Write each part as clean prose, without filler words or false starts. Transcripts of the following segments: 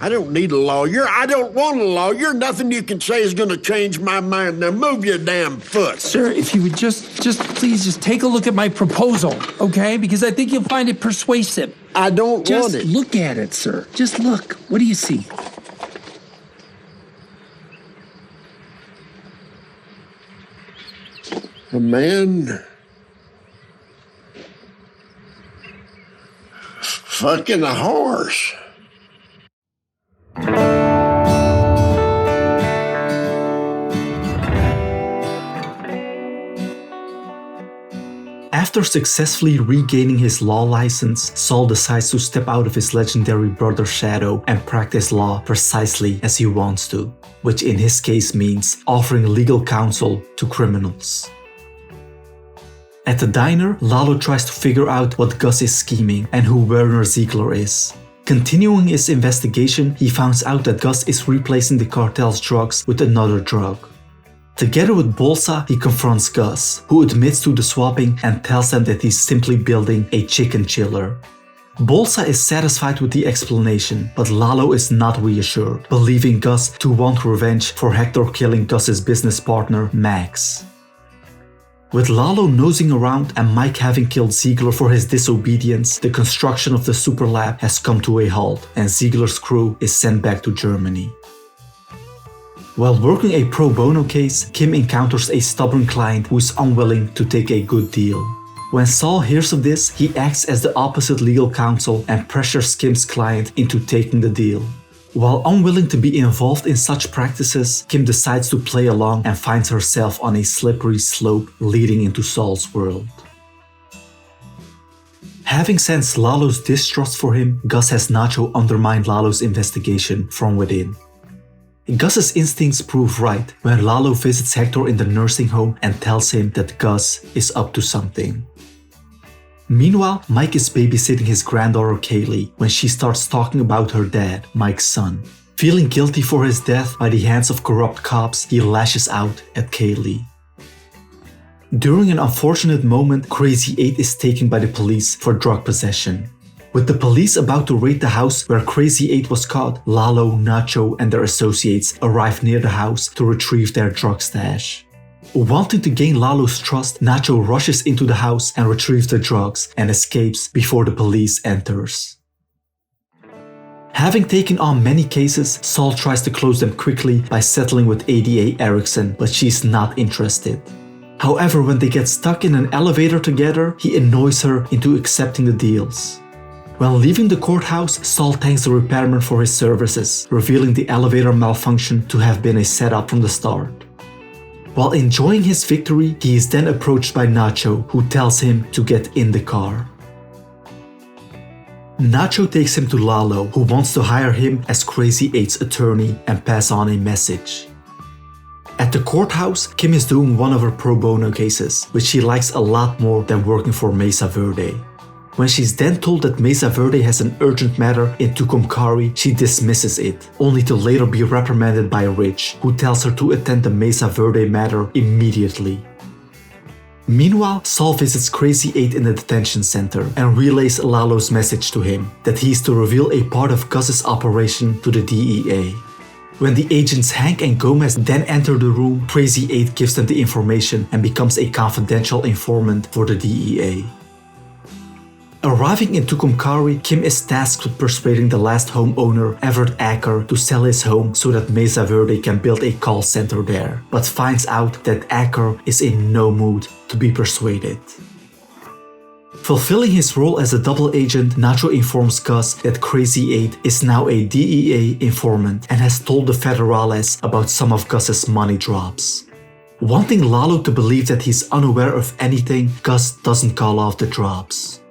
I don't need a lawyer. I don't want a lawyer. Nothing you can say is going to change my mind. Now move your damn foot. Sir, if you would please just take a look at my proposal, okay? Because I think you'll find it persuasive. I don't want it. Just look at it, sir. Just look. What do you see? A man fucking a horse. After successfully regaining his law license, Saul decides to step out of his legendary brother's shadow and practice law precisely as he wants to, which in his case means offering legal counsel to criminals. At the diner, Lalo tries to figure out what Gus is scheming and who Werner Ziegler is. Continuing his investigation, he finds out that Gus is replacing the cartel's drugs with another drug. Together with Bolsa, he confronts Gus, who admits to the swapping and tells them that he's simply building a chicken chiller. Bolsa is satisfied with the explanation, but Lalo is not reassured, believing Gus to want revenge for Hector killing Gus's business partner, Max. With Lalo nosing around and Mike having killed Ziegler for his disobedience, the construction of the super lab has come to a halt and Ziegler's crew is sent back to Germany. While working a pro bono case, Kim encounters a stubborn client who is unwilling to take a good deal. When Saul hears of this, he acts as the opposite legal counsel and pressures Kim's client into taking the deal. While unwilling to be involved in such practices, Kim decides to play along and finds herself on a slippery slope leading into Saul's world. Having sensed Lalo's distrust for him, Gus has Nacho undermine Lalo's investigation from within. Gus's instincts prove right when Lalo visits Hector in the nursing home and tells him that Gus is up to something. Meanwhile, Mike is babysitting his granddaughter Kaylee when she starts talking about her dad, Mike's son. Feeling guilty for his death by the hands of corrupt cops, he lashes out at Kaylee. During an unfortunate moment, Crazy 8 is taken by the police for drug possession. With the police about to raid the house where Crazy 8 was caught, Lalo, Nacho and their associates arrive near the house to retrieve their drug stash. Wanting to gain Lalo's trust, Nacho rushes into the house and retrieves the drugs and escapes before the police enters. Having taken on many cases, Saul tries to close them quickly by settling with ADA Erickson, but she's not interested. However, when they get stuck in an elevator together, he annoys her into accepting the deals. When leaving the courthouse, Saul thanks the repairman for his services, revealing the elevator malfunction to have been a setup from the start. While enjoying his victory, he is then approached by Nacho, who tells him to get in the car. Nacho takes him to Lalo, who wants to hire him as Crazy 8's attorney and pass on a message. At the courthouse, Kim is doing one of her pro bono cases, which she likes a lot more than working for Mesa Verde. When she's then told that Mesa Verde has an urgent matter in Tucumcari, she dismisses it, only to later be reprimanded by Rich, who tells her to attend the Mesa Verde matter immediately. Meanwhile, Saul visits Crazy 8 in the detention center and relays Lalo's message to him, that he is to reveal a part of Gus's operation to the DEA. When the agents Hank and Gomez then enter the room, Crazy 8 gives them the information and becomes a confidential informant for the DEA. Arriving in Tucumcari, Kim is tasked with persuading the last homeowner, Everett Acker, to sell his home so that Mesa Verde can build a call center there, but finds out that Acker is in no mood to be persuaded. Fulfilling his role as a double agent, Nacho informs Gus that Crazy 8 is now a DEA informant and has told the Federales about some of Gus's money drops. Wanting Lalo to believe that he's unaware of anything, Gus doesn't call off the drops.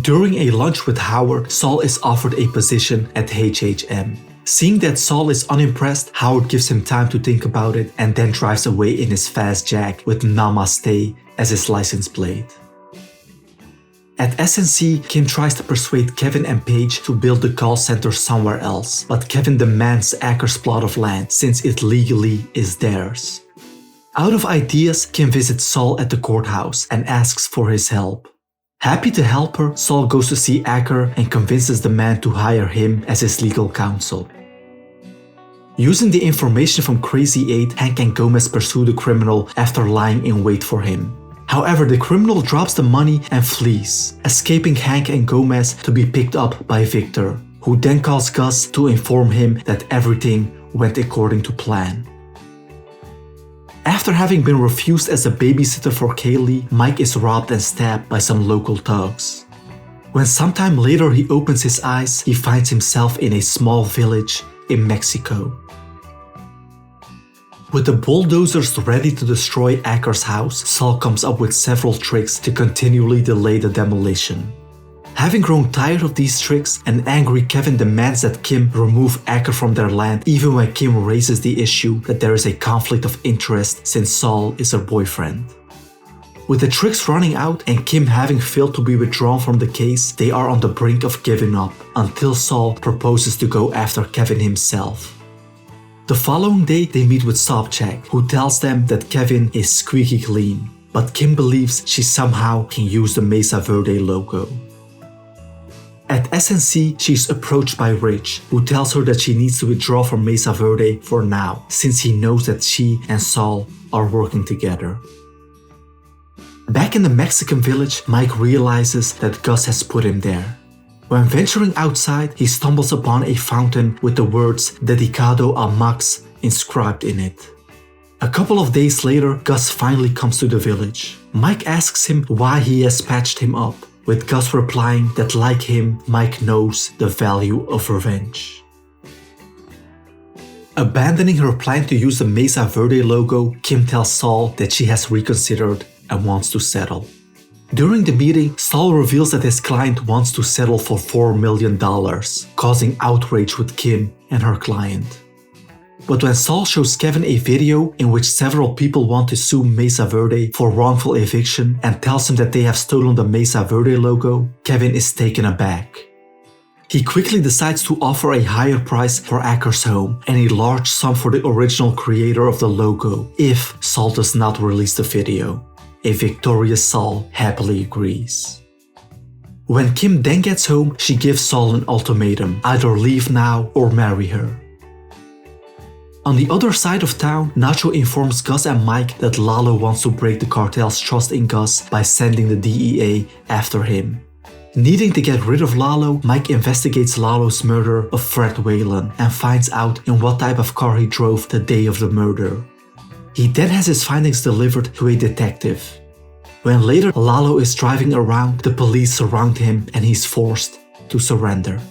During a lunch with Howard, Saul is offered a position at HHM. Seeing that Saul is unimpressed, Howard gives him time to think about it and then drives away in his fast jack with Namaste as his license plate. At SNC, Kim tries to persuade Kevin and Paige to build the call center somewhere else, but Kevin demands Acker's plot of land since it legally is theirs. Out of ideas, Kim visits Saul at the courthouse and asks for his help. Happy to help her, Saul goes to see Acker and convinces the man to hire him as his legal counsel. Using the information from Crazy 8, Hank and Gomez pursue the criminal after lying in wait for him. However, the criminal drops the money and flees, escaping Hank and Gomez to be picked up by Victor, who then calls Gus to inform him that everything went according to plan. After having been refused as a babysitter for Kaylee, Mike is robbed and stabbed by some local thugs. When sometime later he opens his eyes, he finds himself in a small village in Mexico. With the bulldozers ready to destroy Acker's house, Saul comes up with several tricks to continually delay the demolition. Having grown tired of these tricks, an angry Kevin demands that Kim remove Acker from their land even when Kim raises the issue that there is a conflict of interest since Saul is her boyfriend. With the tricks running out and Kim having failed to be withdrawn from the case, they are on the brink of giving up until Saul proposes to go after Kevin himself. The following day, they meet with Sobchak, who tells them that Kevin is squeaky clean, but Kim believes she somehow can use the Mesa Verde logo. At SNC, she is approached by Rich, who tells her that she needs to withdraw from Mesa Verde for now, since he knows that she and Saul are working together. Back in the Mexican village, Mike realizes that Gus has put him there. When venturing outside, he stumbles upon a fountain with the words Dedicado a Max inscribed in it. A couple of days later, Gus finally comes to the village. Mike asks him why he has patched him up, with Gus replying that like him, Mike knows the value of revenge. Abandoning her plan to use the Mesa Verde logo, Kim tells Saul that she has reconsidered and wants to settle. During the meeting, Saul reveals that his client wants to settle for $4 million, causing outrage with Kim and her client. But when Saul shows Kevin a video in which several people want to sue Mesa Verde for wrongful eviction and tells him that they have stolen the Mesa Verde logo, Kevin is taken aback. He quickly decides to offer a higher price for Acker's home and a large sum for the original creator of the logo if Saul does not release the video. A victorious Saul happily agrees. When Kim then gets home, she gives Saul an ultimatum: either leave now or marry her. On the other side of town, Nacho informs Gus and Mike that Lalo wants to break the cartel's trust in Gus by sending the DEA after him. Needing to get rid of Lalo, Mike investigates Lalo's murder of Fred Whalen and finds out in what type of car he drove the day of the murder. He then has his findings delivered to a detective. When later Lalo is driving around, the police surround him and he's forced to surrender.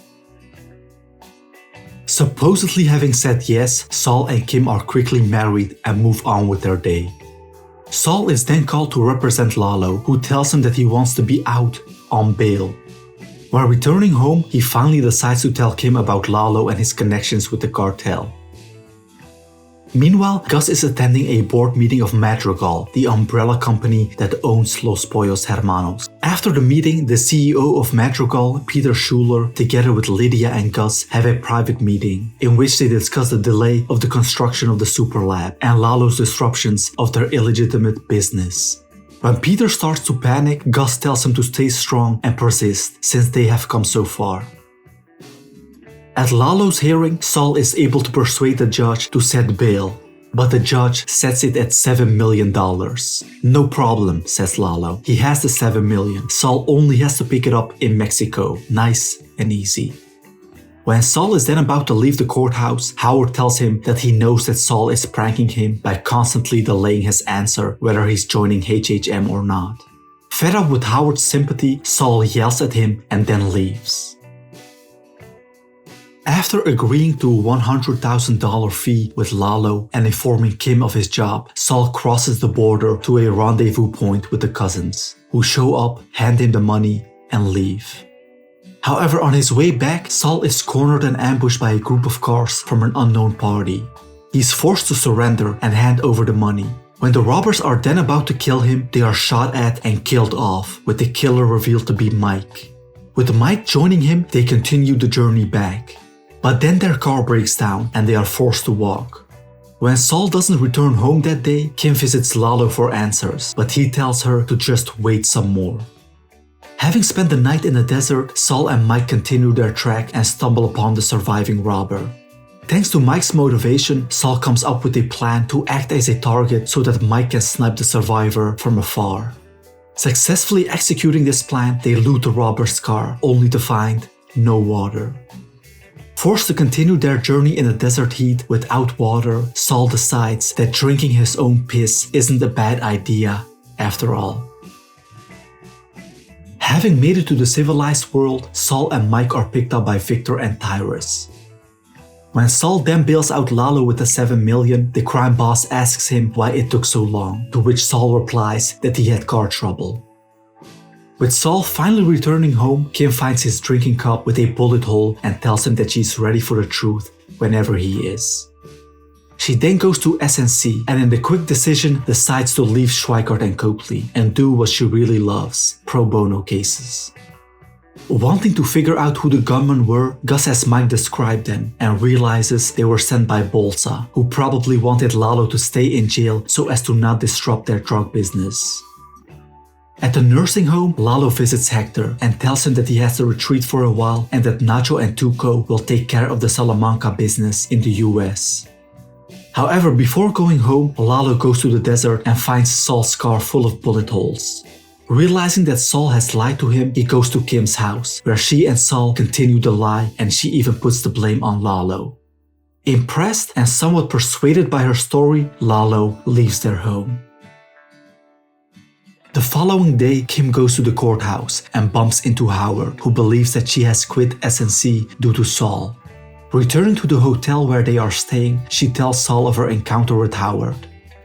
Supposedly having said yes, Saul and Kim are quickly married and move on with their day. Saul is then called to represent Lalo, who tells him that he wants to be out on bail. While returning home, he finally decides to tell Kim about Lalo and his connections with the cartel. Meanwhile, Gus is attending a board meeting of Madrigal, the umbrella company that owns Los Pollos Hermanos. After the meeting, the CEO of Madrigal, Peter Schuler, together with Lydia and Gus, have a private meeting in which they discuss the delay of the construction of the super lab and Lalo's disruptions of their illegitimate business. When Peter starts to panic, Gus tells him to stay strong and persist since they have come so far. At Lalo's hearing, Saul is able to persuade the judge to set bail, but the judge sets it at $7 million. No problem, says Lalo. He has the $7 million. Saul only has to pick it up in Mexico. Nice and easy. When Saul is then about to leave the courthouse, Howard tells him that he knows that Saul is pranking him by constantly delaying his answer whether he's joining HHM or not. Fed up with Howard's sympathy, Saul yells at him and then leaves. After agreeing to a $100,000 fee with Lalo and informing Kim of his job, Saul crosses the border to a rendezvous point with the cousins, who show up, hand him the money, and leave. However, on his way back, Saul is cornered and ambushed by a group of cars from an unknown party. He's forced to surrender and hand over the money. When the robbers are then about to kill him, they are shot at and killed off, with the killer revealed to be Mike. With Mike joining him, they continue the journey back. But then their car breaks down and they are forced to walk. When Saul doesn't return home that day, Kim visits Lalo for answers, but he tells her to just wait some more. Having spent the night in the desert, Saul and Mike continue their track and stumble upon the surviving robber. Thanks to Mike's motivation, Saul comes up with a plan to act as a target so that Mike can snipe the survivor from afar. Successfully executing this plan, they loot the robber's car, only to find no water. Forced to continue their journey in the desert heat without water, Saul decides that drinking his own piss isn't a bad idea after all. Having made it to the civilized world, Saul and Mike are picked up by Victor and Tyrus. When Saul then bails out Lalo with the 7 million, the crime boss asks him why it took so long, to which Saul replies that he had car trouble. With Saul finally returning home, Kim finds his drinking cup with a bullet hole and tells him that she's ready for the truth whenever he is. She then goes to SNC and in the quick decision decides to leave Schweikart and Copley and do what she really loves, pro bono cases. Wanting to figure out who the gunmen were, Gus has Mike describe them and realizes they were sent by Bolsa, who probably wanted Lalo to stay in jail so as to not disrupt their drug business. At the nursing home, Lalo visits Hector and tells him that he has to retreat for a while and that Nacho and Tuco will take care of the Salamanca business in the US. However, before going home, Lalo goes to the desert and finds Saul's car full of bullet holes. Realizing that Saul has lied to him, he goes to Kim's house, where she and Saul continue the lie and she even puts the blame on Lalo. Impressed and somewhat persuaded by her story, Lalo leaves their home. The following day, Kim goes to the courthouse and bumps into Howard, who believes that she has quit SNC due to Saul. Returning to the hotel where they are staying, she tells Saul of her encounter with Howard.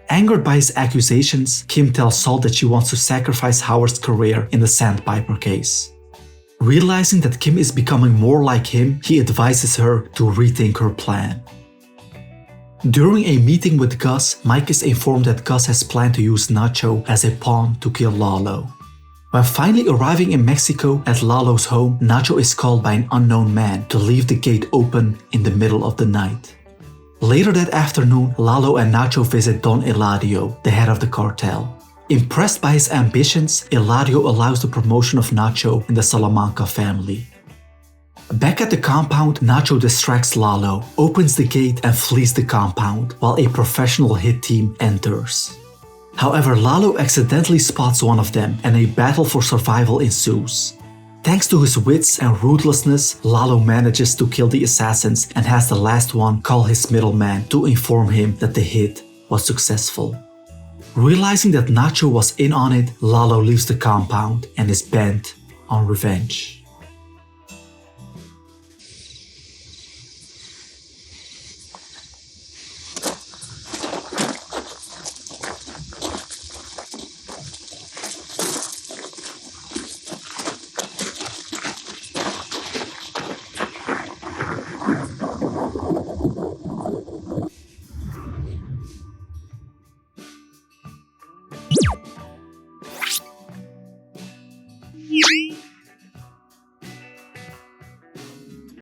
Angered by his accusations, Kim tells Saul that she wants to sacrifice Howard's career in the Sandpiper case. Realizing that Kim is becoming more like him, he advises her to rethink her plan. During a meeting with Gus, Mike is informed that Gus has planned to use Nacho as a pawn to kill Lalo. When finally arriving in Mexico at Lalo's home, Nacho is called by an unknown man to leave the gate open in the middle of the night. Later that afternoon, Lalo and Nacho visit Don Eladio, the head of the cartel. Impressed by his ambitions, Eladio allows the promotion of Nacho in the Salamanca family. Back at the compound, Nacho distracts Lalo, opens the gate and flees the compound, while a professional hit team enters. However, Lalo accidentally spots one of them and a battle for survival ensues. Thanks to his wits and ruthlessness, Lalo manages to kill the assassins and has the last one call his middleman to inform him that the hit was successful. Realizing that Nacho was in on it, Lalo leaves the compound and is bent on revenge.